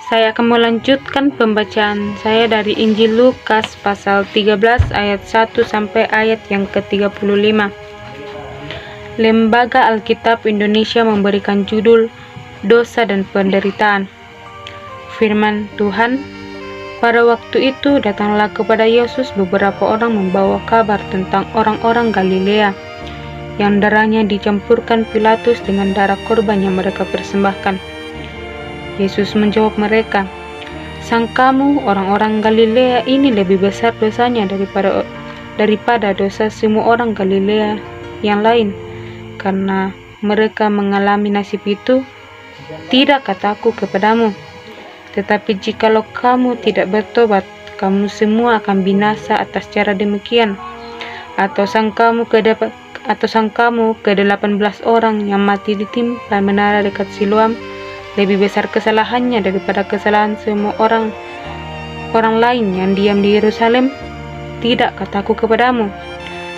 Saya akan melanjutkan pembacaan saya dari Injil Lukas pasal 13 ayat 1 sampai ayat yang ke-35. Lembaga Alkitab Indonesia memberikan judul Dosa dan Penderitaan. Firman Tuhan, pada waktu itu datanglah kepada Yesus beberapa orang membawa kabar tentang orang-orang Galilea yang darahnya dicampurkan Pilatus dengan darah korban yang mereka persembahkan. Yesus menjawab mereka, "Sangkamu orang-orang Galilea ini lebih besar dosanya daripada dosa semua orang Galilea yang lain, karena mereka mengalami nasib itu? Tidak, kataku kepadamu. Tetapi jikalau kamu tidak bertobat, kamu semua akan binasa atas cara demikian. Atau sangkamu ke-18 orang yang mati ditimpa menara dekat Siloam lebih besar kesalahannya daripada kesalahan semua orang lain yang diam di Yerusalem? Tidak, kataku kepadamu.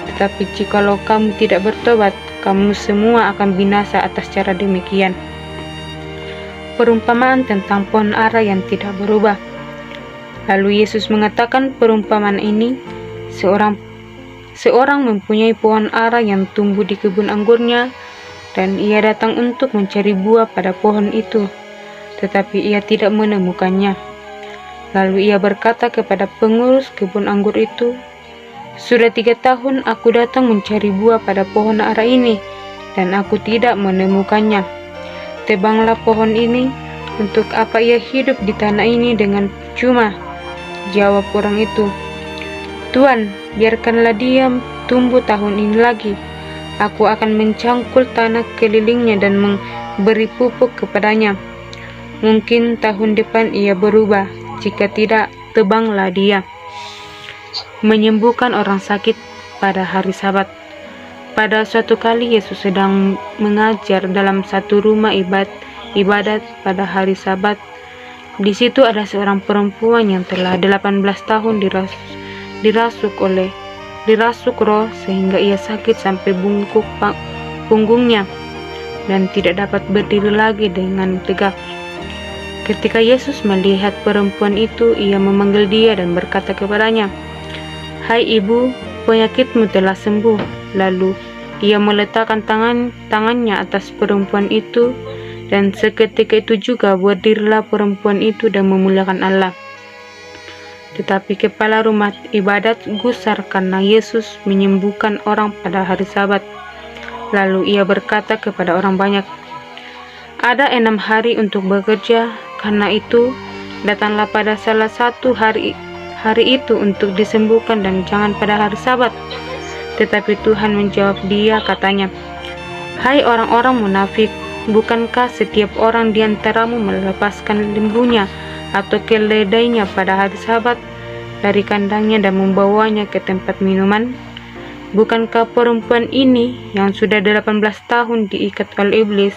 Tetapi jikalau kamu tidak bertobat, kamu semua akan binasa atas cara demikian." Perumpamaan tentang pohon ara yang tidak berubah. Lalu Yesus mengatakan perumpamaan ini, seorang mempunyai pohon ara yang tumbuh di kebun anggurnya, dan ia datang untuk mencari buah pada pohon itu, tetapi ia tidak menemukannya. Lalu ia berkata kepada pengurus kebun anggur itu, "Sudah 3 tahun aku datang mencari buah pada pohon ara ini, dan aku tidak menemukannya. Tebanglah pohon ini. Untuk apa ia hidup di tanah ini dengan cuma?" Jawab orang itu, "Tuan, biarkanlah dia tumbuh tahun ini lagi. Aku akan mencangkul tanah kelilingnya dan memberi pupuk kepadanya. Mungkin tahun depan ia berubah, jika tidak, tebanglah dia." Menyembuhkan orang sakit pada hari Sabat. Pada suatu kali Yesus sedang mengajar dalam satu rumah ibadat pada hari Sabat. Di situ ada seorang perempuan yang telah 18 tahun dirasuk roh sehingga ia sakit sampai bungkuk punggungnya dan tidak dapat berdiri lagi dengan tegak. Ketika Yesus melihat perempuan itu, ia memanggil dia dan berkata kepadanya, "Hai ibu, penyakitmu telah sembuh." Lalu ia meletakkan tangannya atas perempuan itu, dan seketika itu juga berdirilah perempuan itu dan memuliakan Allah. Tetapi kepala rumah ibadat gusar karena Yesus menyembuhkan orang pada hari Sabat. Lalu ia berkata kepada orang banyak, "Ada 6 hari untuk bekerja, karena itu datanglah pada salah satu hari itu untuk disembuhkan dan jangan pada hari Sabat." Tetapi Tuhan menjawab dia, katanya, "Hai orang-orang munafik, bukankah setiap orang di antaramu melepaskan lembunya atau keledainya pada hari Sabat dari kandangnya dan membawanya ke tempat minuman? Bukankah perempuan ini yang sudah 18 tahun diikat oleh iblis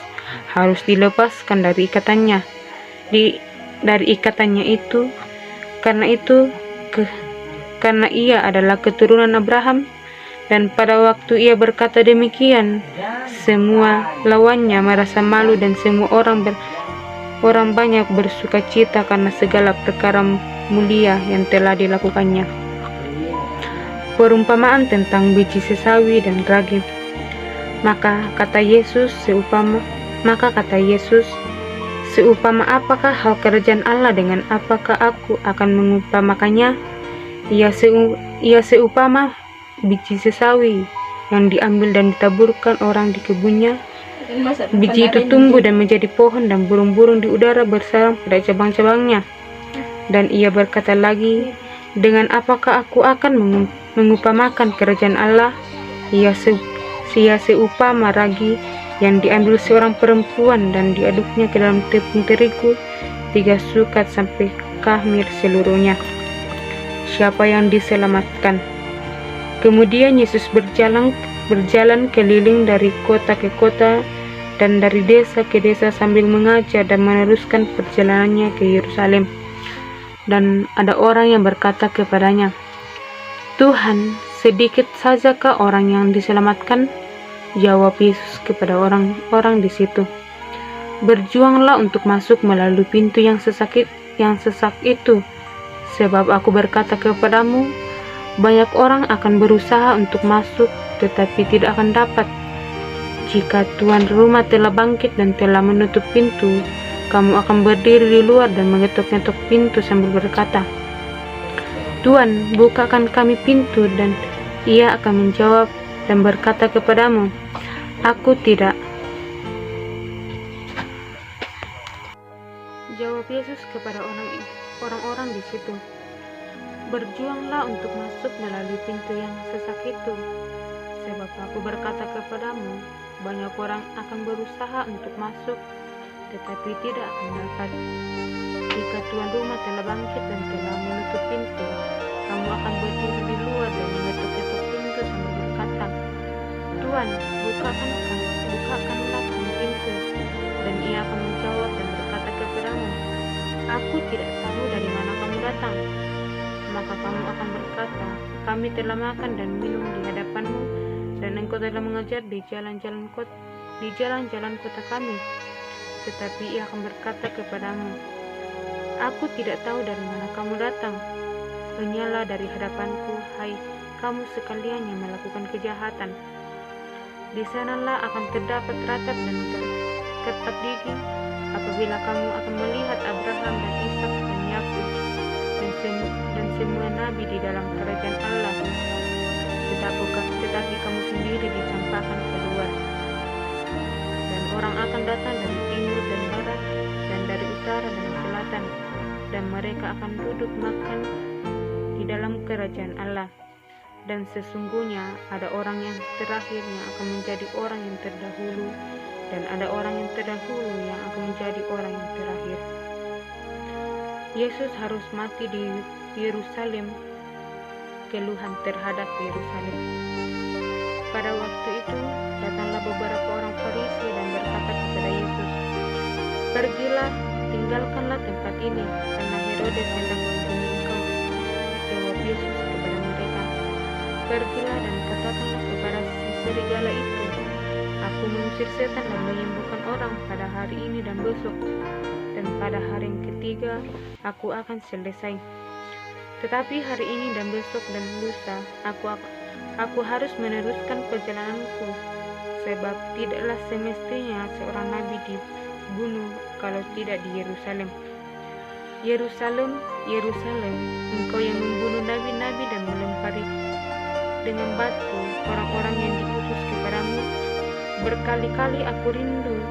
harus dilepaskan dari ikatannya itu? Karena ia adalah keturunan Abraham." Dan pada waktu ia berkata demikian, semua lawannya merasa malu dan semua orang banyak bersuka cita karena segala perkara mulia yang telah dilakukannya. Perumpamaan tentang biji sesawi dan ragi. Maka kata Yesus, "Seumpama apakah hal kerajaan Allah, dengan apakah aku akan mengumpamakannya? Ia seumpama biji sesawi yang diambil dan ditaburkan orang di kebunnya. Biji itu tumbuh dan menjadi pohon, dan burung-burung di udara bersarang pada cabang-cabangnya." Dan ia berkata lagi, "Dengan apakah aku akan mengumpamakan kerajaan Allah? Ia seumpama ragi yang diambil seorang perempuan dan diaduknya ke dalam tepung terigu 3 sukat sampai khmir seluruhnya. Siapa yang diselamatkan?" Kemudian Yesus berjalan keliling dari kota ke kota dan dari desa ke desa sambil mengajar dan meneruskan perjalanannya ke Yerusalem. Dan ada orang yang berkata kepadanya, "Tuhan, sedikit sajakah orang yang diselamatkan?" Jawab Yesus kepada orang-orang di situ, "Berjuanglah untuk masuk melalui pintu yang sesakit, yang sesak itu. Sebab aku berkata kepadamu, banyak orang akan berusaha untuk masuk, tetapi tidak akan dapat. Jika tuan rumah telah bangkit dan telah menutup pintu, kamu akan berdiri di luar dan mengetuk-ngetuk pintu sambil berkata, Tuan, bukakan kami pintu, dan ia akan menjawab dan berkata kepadamu, Aku tidak. Jawab Yesus kepada orang-orang di situ, Berjuanglah untuk masuk melalui pintu yang sesak itu, sebab aku berkata kepadamu, banyak orang akan berusaha untuk masuk, tetapi tidak akan dapat. Jika tuan rumah telah bangkit dan telah menutup pintu, kamu akan berdiri di luar dan mengetuk-ketuk pintu sambil berkata, Tuan, bukakanlah kami pintu. Dan ia akan menjawab dan berkata kepadamu, Aku tidak tahu dari mana kamu datang. Maka kamu akan berkata, Kami telah makan dan minum di hadapanmu, dan engkau telah mengajar di jalan-jalan kota kami. Tetapi ia akan berkata kepadamu, Aku tidak tahu dari mana kamu datang. Pergilah dari hadapanku, hai kamu sekalian yang melakukan kejahatan. Di sanalah akan terdapat ratap dan ketat gigi apabila kamu akan melihat Abraham dan Ishak dan Yakub dan semua nabi di dalam kerajaan Allah. Tetapi kamu sendiri dicampakkan keluar. Dan orang akan datang dari timur dan barat dan dari utara dan selatan, dan mereka akan duduk makan di dalam kerajaan Allah. Dan sesungguhnya ada orang yang terakhir yang akan menjadi orang yang terdahulu, dan ada orang yang terdahulu yang akan menjadi orang yang terakhir. Yesus harus mati di Yerusalem. Keluhan terhadap Yerusalem. Pada waktu itu datanglah beberapa orang Farisi dan berkata kepada Yesus, Pergilah, tinggalkanlah tempat ini, karena Herodes hendak membunuh engkau. Jawab Yesus kepada mereka, Pergilah dan katakanlah kepada si serigala itu, Aku mengusir setan dan menyembuhkan orang pada hari ini dan besok, dan pada hari yang ketiga aku akan selesai. Tetapi hari ini dan besok dan lusa aku harus meneruskan perjalananku, sebab tidaklah semestinya seorang nabi dibunuh kalau tidak di Yerusalem. Yerusalem, Yerusalem, engkau yang membunuh nabi-nabi dan melempari dengan batu orang-orang yang diutus kepadamu. Berkali-kali aku rindu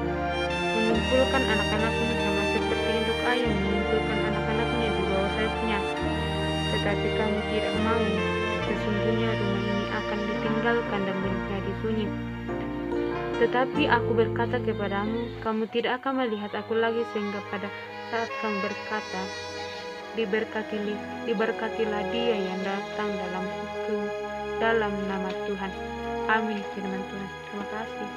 mengumpulkan anak-anakmu sama seperti induk ayam mengumpulkan anak-anaknya di bawah sayapnya, tetapi kamu tidak mau. Sesungguhnya rumah ini akan ditinggalkan dan menjadi sunyi. Tetapi aku berkata kepadamu, kamu tidak akan melihat aku lagi, sehingga pada saat kamu berkata, diberkatilah dia yang datang dalam nama Tuhan. Amin. Firman Tuhan. Terima kasih.